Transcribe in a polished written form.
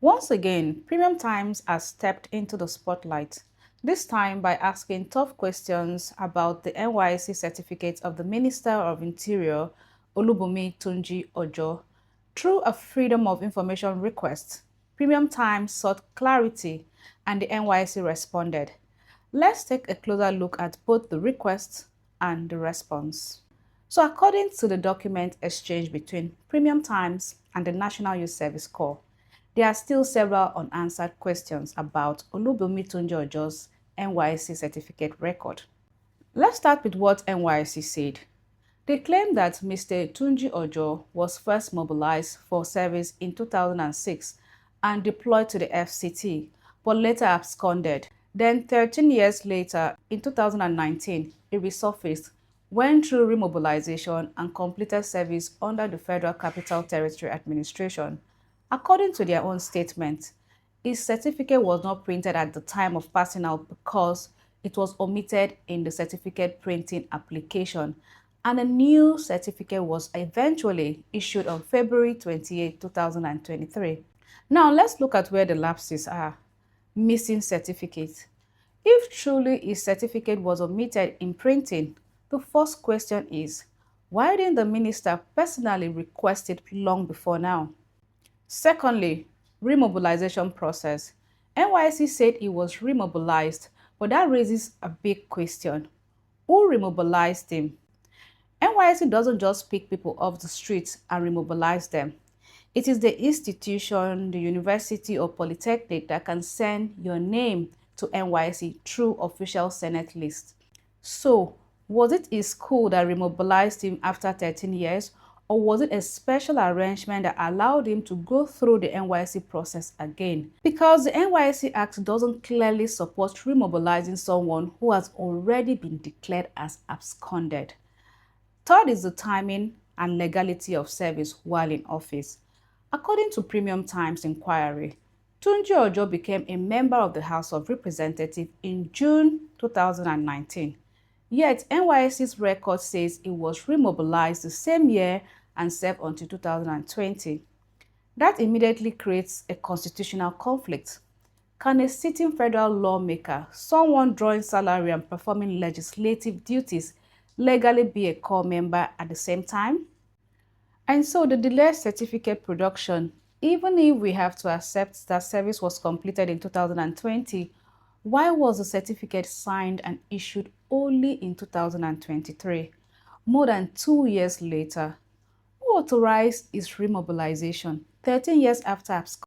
Once again, Premium Times has stepped into the spotlight, this time by asking tough questions about the NYSc certificate of the Minister of Interior, Olubunmi Tunji Ojo. Through a Freedom of Information request, Premium Times sought clarity and the NYSc responded. Let's take a closer look at both the request and the response. So according to the document exchange between Premium Times and the National Youth Service Corps, there are still several unanswered questions about Olubunmi Tunji Ojo's NYSc certificate record. Let's start with what NYSc said. They claim that Mr. Tunji Ojo was first mobilized for service in 2006 and deployed to the FCT, but later absconded. Then 13 years later, in 2019, he resurfaced, went through remobilization and completed service under the Federal Capital Territory Administration. According to their own statement, his certificate was not printed at the time of passing out because it was omitted in the certificate printing application, and a new certificate was eventually issued on February 28, 2023. Now let's look at where the lapses are. Missing certificate. If truly his certificate was omitted in printing, the first question is, why didn't the minister personally request it long before now? Secondly, remobilization process. NYSc said he was remobilized, but that raises a big question. Who remobilized him? NYSc doesn't just pick people off the streets and remobilize them. It is the institution, the university or polytechnic that can send your name to NYSc through official Senate list. So, was it his school that remobilized him after 13 years, or was it a special arrangement that allowed him to go through the NYSc process again? Because the NYSc Act doesn't clearly support remobilizing someone who has already been declared as absconded. Third is the timing and legality of service while in office. According to Premium Times inquiry, Tunji Ojo became a member of the House of Representatives in June 2019. Yet, NYSc's record says he was remobilized the same year and served until 2020. That immediately creates a constitutional conflict. Can a sitting federal lawmaker, someone drawing salary and performing legislative duties, legally be a corps member at the same time? And so the delayed certificate production, even if we have to accept that service was completed in 2020, why was the certificate signed and issued only in 2023, more than 2 years later? Who authorized its remobilization 13 years after absconding?